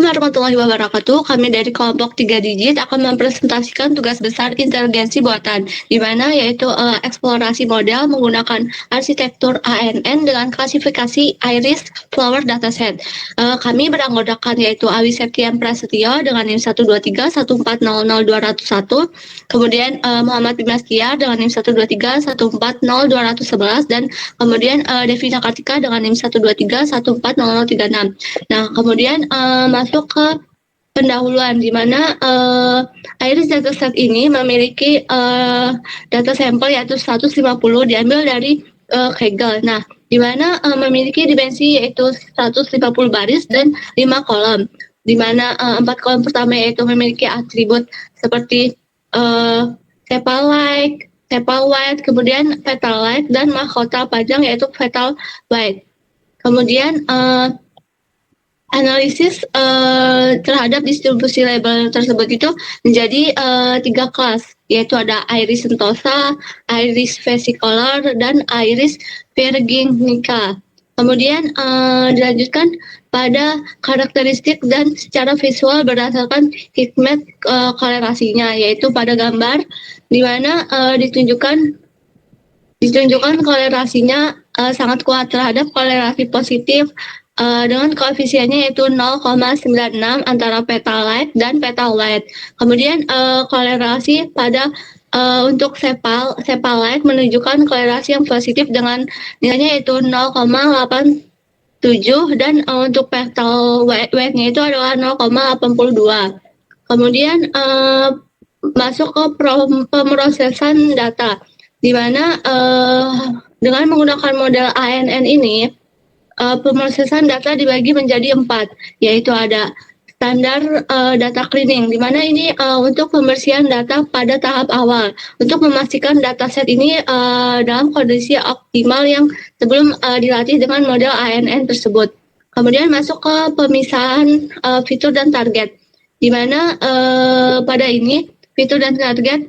warahmatullahi wabarakatuh. Kami dari kelompok 3 digit akan mempresentasikan tugas besar inteligensi buatan, di mana yaitu eksplorasi model menggunakan arsitektur ANN dengan klasifikasi Iris Flower Dataset. Kami beranggotakan yaitu Awi Septian Prasetyo dengan NIM 12314000201, kemudian Muhammad Bimas Tiar dengan NIM 123140211, dan kemudian Devina Kartika dengan NIM 123140036. Nah, kemudian masuk ke pendahuluan, di mana Iris dataset ini memiliki data sampel yaitu 150 diambil dari Kaggle. Nah, di mana memiliki dimensi yaitu 150 baris dan 5 kolom. Di mana 4 kolom pertama yaitu memiliki atribut seperti sepal light, sepal wide, kemudian petal light, dan mahkota panjang yaitu petal wide. Kemudian analisis terhadap distribusi label tersebut itu menjadi 3 kelas, yaitu ada Iris sentosa, Iris versicolor, dan Iris virginica. Kemudian dilanjutkan pada karakteristik dan secara visual berdasarkan hikmat kolerasinya, yaitu pada gambar, di mana ditunjukkan kolerasinya sangat kuat terhadap kolerasi positif dengan koefisiennya yaitu 0,96 antara petal light dan petal wide. Kemudian kolerasi pada untuk sepal light menunjukkan kolerasi yang positif dengan nilainya yaitu 0,87, dan untuk petal wide-nya itu adalah 0,82. Kemudian masuk ke pemrosesan data, di mana dengan menggunakan model ANN ini pemrosesan data dibagi menjadi 4, yaitu ada standar data cleaning, di mana ini untuk pembersihan data pada tahap awal untuk memastikan dataset ini dalam kondisi optimal yang sebelum dilatih dengan model ANN tersebut. Kemudian masuk ke pemisahan fitur dan target, di mana pada ini fitur dan target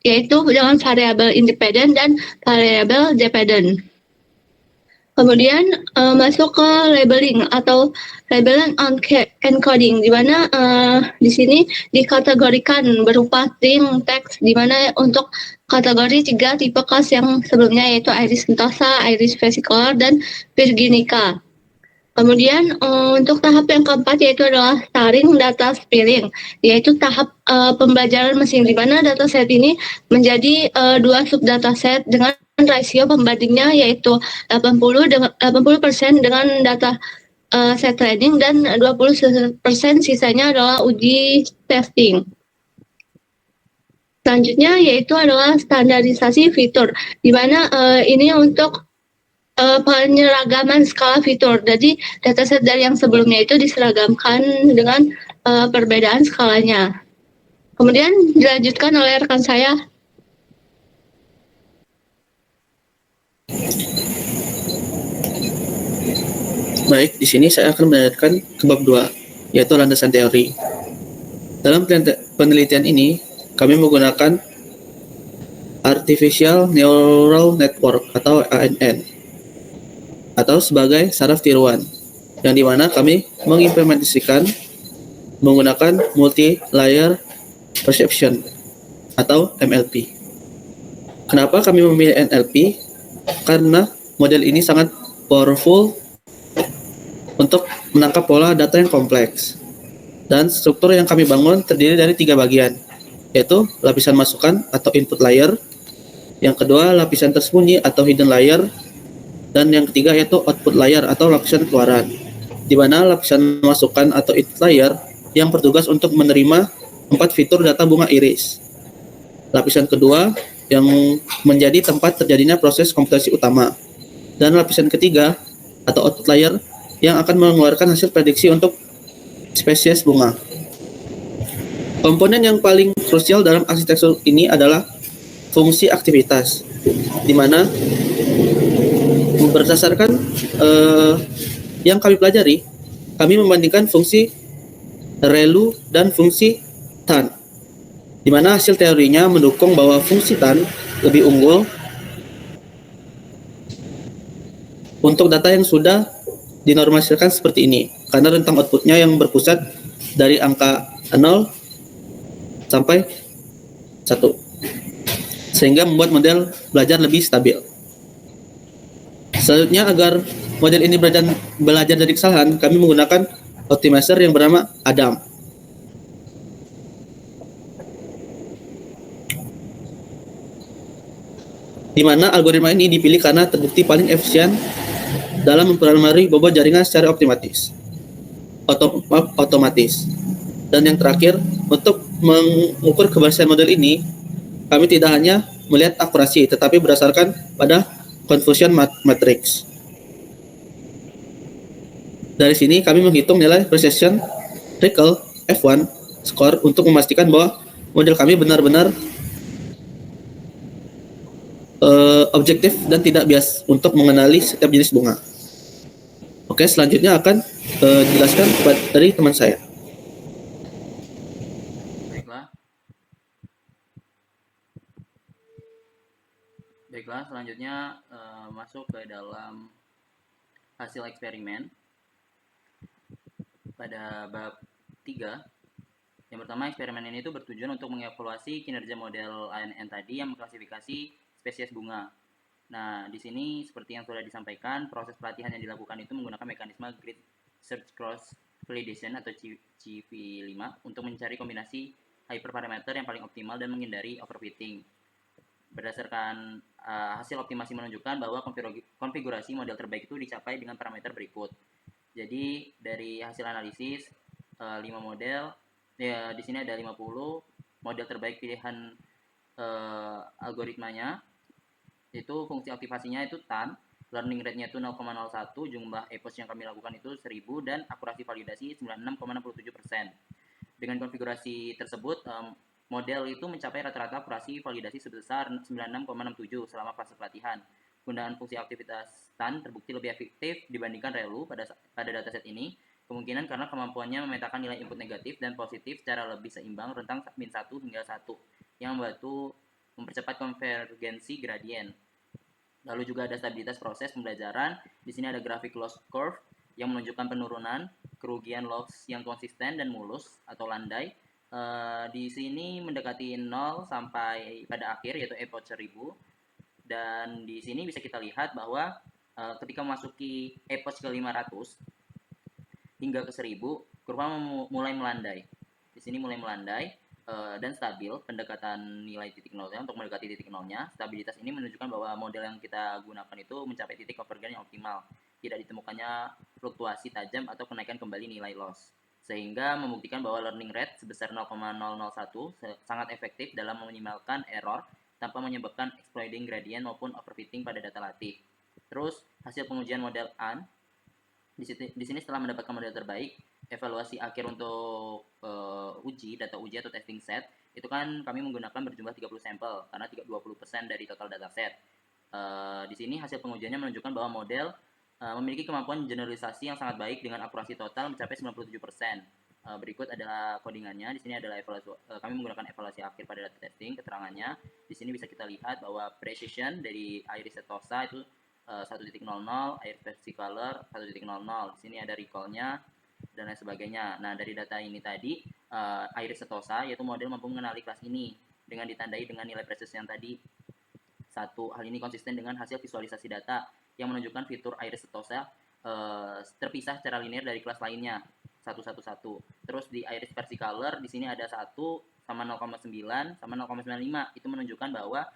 yaitu dengan variabel independen dan variabel dependent. Kemudian masuk ke labeling atau labeling encoding, di mana di sini dikategorikan berupa string, teks, di mana untuk kategori 3 tipe kelas yang sebelumnya yaitu Iris sentosa, Iris versicolor, dan virginica. Kemudian untuk tahap yang keempat yaitu adalah sharing data spilling, yaitu tahap pembelajaran mesin, di mana dataset ini menjadi 2 subdataset dengan rasio pembandingnya yaitu 80% dengan data set training dan 20% sisanya adalah uji testing. Selanjutnya yaitu adalah standarisasi fitur, di mana ini untuk penyeragaman skala fitur. Jadi dataset dari yang sebelumnya itu diseragamkan dengan perbedaan skalanya. Kemudian dilanjutkan oleh rekan saya. Baik, di sini saya akan melanjutkan ke bab 2, yaitu landasan teori. Dalam penelitian ini, kami menggunakan Artificial Neural Network atau ANN, atau sebagai saraf tiruan, yang dimana kami mengimplementasikan menggunakan Multi-Layer Perception atau MLP. Kenapa kami memilih NLP? Karena model ini sangat powerful untuk menangkap pola data yang kompleks. Dan struktur yang kami bangun terdiri dari 3 bagian, yaitu lapisan masukan atau input layer, yang kedua lapisan tersembunyi atau hidden layer, dan yang ketiga yaitu output layer atau lapisan keluaran, di mana lapisan masukan atau input layer yang bertugas untuk menerima 4 fitur data bunga iris. Lapisan kedua yang menjadi tempat terjadinya proses komputasi utama, dan lapisan ketiga atau output layer yang akan mengeluarkan hasil prediksi untuk spesies bunga. Komponen yang paling krusial dalam arsitektur ini adalah fungsi aktivitas, di mana berdasarkan yang kami pelajari, kami membandingkan fungsi ReLU dan fungsi TAN, di mana hasil teorinya mendukung bahwa fungsi TAN lebih unggul untuk data yang sudah dinormalisasikan seperti ini, karena rentang outputnya yang berpusat dari angka 0 sampai 1, sehingga membuat model belajar lebih stabil. Selanjutnya, agar model ini belajar dari kesalahan, kami menggunakan optimizer yang bernama Adam. Di mana algoritma ini dipilih karena terbukti paling efisien dalam memperbarui bobot jaringan secara otomatis. Dan yang terakhir, untuk mengukur keberhasilan model ini, kami tidak hanya melihat akurasi, tetapi berdasarkan pada confusion matrix. Dari sini kami menghitung nilai precision recall F1 score untuk memastikan bahwa model kami benar-benar objektif dan tidak bias untuk mengenali setiap jenis bunga. Oke, selanjutnya akan dijelaskan dari teman saya. Baiklah, selanjutnya masuk ke dalam hasil eksperimen pada bab 3. Yang pertama, eksperimen ini bertujuan untuk mengevaluasi kinerja model ANN tadi yang mengklasifikasi spesies bunga. Nah, di sini seperti yang sudah disampaikan, proses pelatihan yang dilakukan itu menggunakan mekanisme Grid Search Cross Validation atau CV5 untuk mencari kombinasi hyperparameter yang paling optimal dan menghindari overfitting. Berdasarkan hasil optimasi menunjukkan bahwa konfigurasi model terbaik itu dicapai dengan parameter berikut. Jadi dari hasil analisis 5 model, ya di sini ada 50 model terbaik pilihan algoritmanya. Itu fungsi aktivasinya itu TAN, learning rate-nya itu 0,01, jumlah epoch yang kami lakukan itu 1000, dan akurasi validasi 96,67%. Dengan konfigurasi tersebut, model itu mencapai rata-rata akurasi validasi sebesar 96,67 selama fase pelatihan. Penggunaan fungsi aktivitas TAN terbukti lebih efektif dibandingkan ReLU pada dataset ini, kemungkinan karena kemampuannya memetakan nilai input negatif dan positif secara lebih seimbang rentang min 1 hingga 1, yang membantu mempercepat konvergensi gradien. Lalu juga ada stabilitas proses pembelajaran. Di sini ada grafik loss curve yang menunjukkan penurunan kerugian loss yang konsisten dan mulus atau landai. Di sini mendekati 0 sampai pada akhir, yaitu epoch 1000. Dan di sini bisa kita lihat bahwa ketika memasuki epoch ke 500 hingga ke 1000, kurva mulai melandai. Di sini mulai melandai dan stabil pendekatan nilai titik nolnya untuk mendekati titik nolnya. Stabilitas ini menunjukkan bahwa model yang kita gunakan itu mencapai titik convergen yang optimal. Tidak ditemukannya fluktuasi tajam atau kenaikan kembali nilai loss. Sehingga membuktikan bahwa learning rate sebesar 0,001 sangat efektif dalam meminimalkan error tanpa menyebabkan exploiting gradient maupun overfitting pada data latih. Terus hasil pengujian model AN. Di sini setelah mendapatkan model terbaik, evaluasi akhir untuk data uji atau testing set, itu kan kami menggunakan berjumlah 30 sampel karena 20% dari total dataset. Di sini hasil pengujiannya menunjukkan bahwa model memiliki kemampuan generalisasi yang sangat baik dengan akurasi total mencapai 97%. Berikut adalah codingannya. Di sini adalah kami menggunakan evaluasi akhir pada data testing. Keterangannya di sini bisa kita lihat bahwa precision dari Iris setosa itu 1.00, Iris versicolor 1.00. Di sini ada recall-nya dan lain sebagainya. Nah, dari data ini tadi, Iris setosa yaitu model mampu mengenali kelas ini dengan ditandai dengan nilai precision yang tadi 1. Hal ini konsisten dengan hasil visualisasi data yang menunjukkan fitur Iris setosa terpisah secara linear dari kelas lainnya 111. Terus di Iris versicolor di sini ada 1 sama 0,9 sama 0,95. Itu menunjukkan bahwa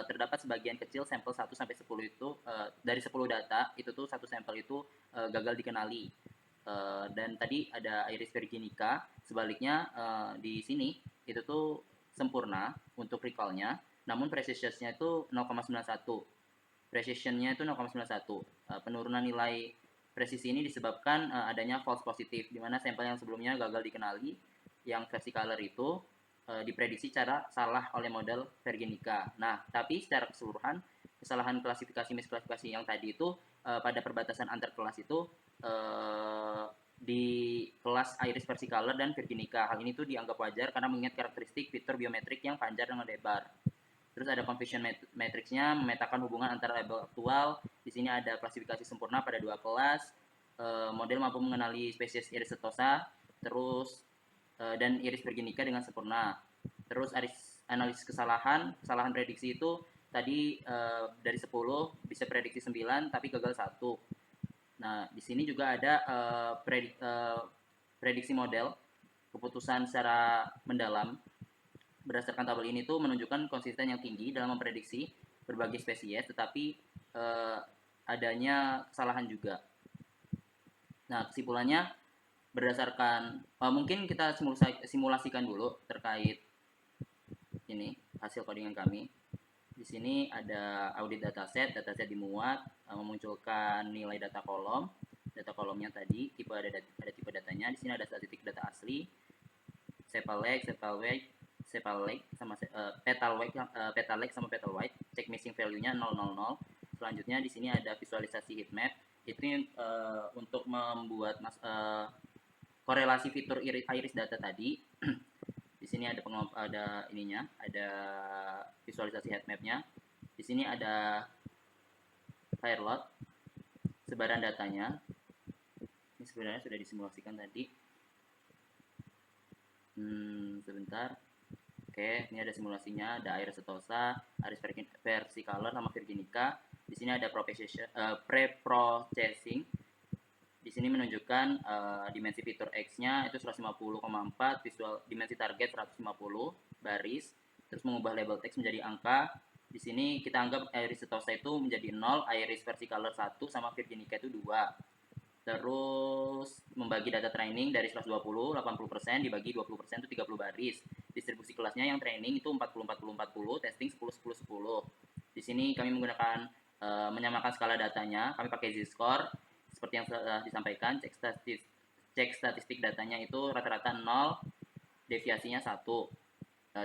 terdapat sebagian kecil sampel 1 sampai 10 itu dari 10 data itu tuh satu sampel itu gagal dikenali. Dan tadi ada Iris virginica, sebaliknya di sini itu tuh sempurna untuk recall-nya, namun precision-nya itu 0,91. Precision-nya itu 0,91. Penurunan nilai presisi ini disebabkan adanya false positif, di mana sampel yang sebelumnya gagal dikenali, yang versicolor itu diprediksi cara salah oleh model virginica. Nah, tapi secara keseluruhan, kesalahan klasifikasi misklasifikasi yang tadi itu pada perbatasan antar kelas itu di kelas Iris versicolor dan virginica. Hal ini tuh dianggap wajar karena mengingat karakteristik fitur biometrik yang panjang dengan lebar. Terus ada confusion matrix-nya, memetakan hubungan antara label aktual. Di sini ada klasifikasi sempurna pada 2 kelas. Model mampu mengenali spesies Iris setosa. Terus dan iris virginica dengan sempurna. Terus analisis kesalahan prediksi itu tadi dari 10 bisa prediksi 9 tapi gagal 1. Nah, di sini juga ada prediksi model keputusan secara mendalam. Berdasarkan tabel ini tuh menunjukkan konsisten yang tinggi dalam memprediksi berbagai spesies, tetapi adanya kesalahan juga. Nah, kesimpulannya berdasarkan mungkin kita simulasikan dulu terkait ini hasil codingan kami. Di sini ada audit dataset dimuat memunculkan nilai data kolom. Data kolomnya tadi ada tipe datanya. Di sini ada statistik data asli, sepal lag sama petal lag sama petal wide. Check missing value-nya 000. Selanjutnya di sini ada visualisasi heat map. Itu untuk membuat korelasi fitur iris data tadi. Di sini ada ada visualisasi heat map-nya. Di sini ada fire load, sebaran datanya. Ini sebenarnya sudah disimulasikan tadi. Sebentar. Oke, ini ada simulasinya, ada Iris setosa, Iris versicolor sama virginica. Di sini ada pre-processing. Di sini menunjukkan dimensi fitur X-nya itu 150,4, visual dimensi target 150 baris, terus mengubah label teks menjadi angka. Di sini kita anggap iris setosa itu menjadi 0, iris versicolor 1 sama virginica itu 2. Terus membagi data training dari 120, 80% dibagi 20% itu 30 baris. Distribusi kelasnya yang training itu 40 40 40, testing 10 10 10. Di sini kami menggunakan menyamakan skala datanya, kami pakai z-score. Seperti yang sudah disampaikan, cek statistik datanya itu rata-rata 0, deviasinya 1.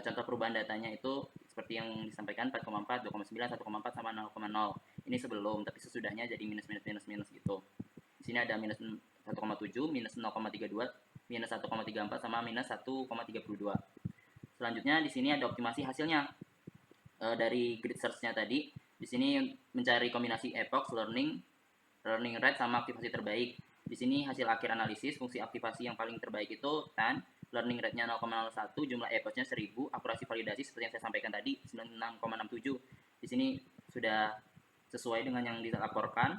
Contoh perubahan datanya itu seperti yang disampaikan 4,4, 2,9, 1,4 sama 0,0. Ini sebelum, tapi sesudahnya jadi minus gitu. Di sini ada minus 1,7, minus 0,32, minus 1,34 sama minus 1,32. Selanjutnya di sini ada optimasi hasilnya dari grid search-nya tadi. Di sini mencari kombinasi epoch, learning rate sama aktivasi terbaik. Di sini hasil akhir analisis fungsi aktivasi yang paling terbaik itu tan, learning rate-nya 0,01, jumlah epoch-nya 1000, akurasi validasi seperti yang saya sampaikan tadi 96,67. Di sini sudah sesuai dengan yang dilaporkan.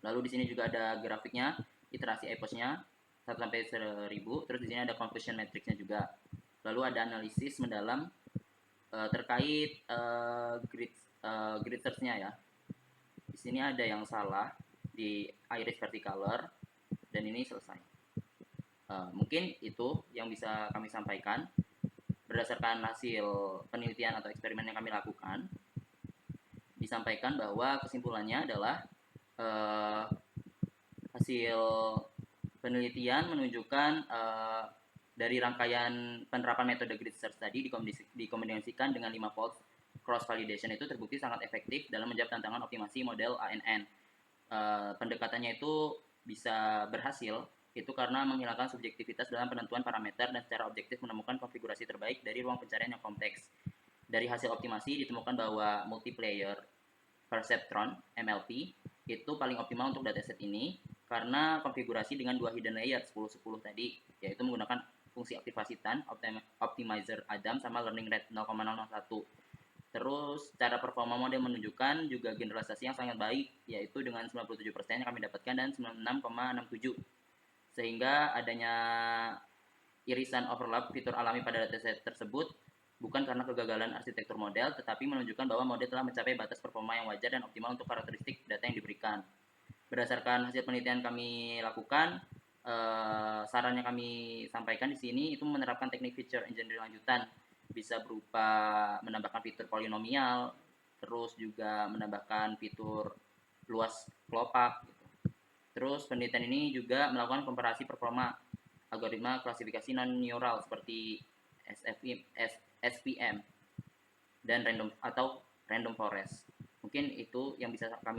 Lalu di sini juga ada grafiknya, iterasi epoch-nya 1 sampai 1000, terus di sini ada conversion matrix-nya juga. Lalu ada analisis mendalam terkait grid search-nya ya. Di sini ada yang salah di iris versicolor dan ini selesai. Mungkin itu yang bisa kami sampaikan berdasarkan hasil penelitian atau eksperimen yang kami lakukan. Disampaikan bahwa kesimpulannya adalah hasil penelitian menunjukkan dari rangkaian penerapan metode grid search tadi dikombinasikan dengan 5-fold cross validation itu terbukti sangat efektif dalam menjawab tantangan optimasi model ANN. Pendekatannya itu bisa berhasil itu karena menghilangkan subjektivitas dalam penentuan parameter dan secara objektif menemukan konfigurasi terbaik dari ruang pencarian yang kompleks. Dari hasil optimasi ditemukan bahwa multiplayer perceptron MLP itu paling optimal untuk dataset ini karena konfigurasi dengan 2 hidden layer 10-10 tadi, yaitu menggunakan fungsi aktivasi TAN, optimizer Adam sama learning rate 0,001. Terus cara performa model menunjukkan juga generalisasi yang sangat baik, yaitu dengan 97% yang kami dapatkan dan 96,67. Sehingga adanya irisan overlap fitur alami pada dataset tersebut bukan karena kegagalan arsitektur model, tetapi menunjukkan bahwa model telah mencapai batas performa yang wajar dan optimal untuk karakteristik data yang diberikan. Berdasarkan hasil penelitian kami lakukan, saran yang kami sampaikan di sini itu menerapkan teknik feature engineering lanjutan, bisa berupa menambahkan fitur polinomial, terus juga menambahkan fitur luas kelopak gitu. Terus penelitian ini juga melakukan komparasi performa algoritma klasifikasi non-neural seperti SPM dan random forest. Mungkin itu yang bisa kami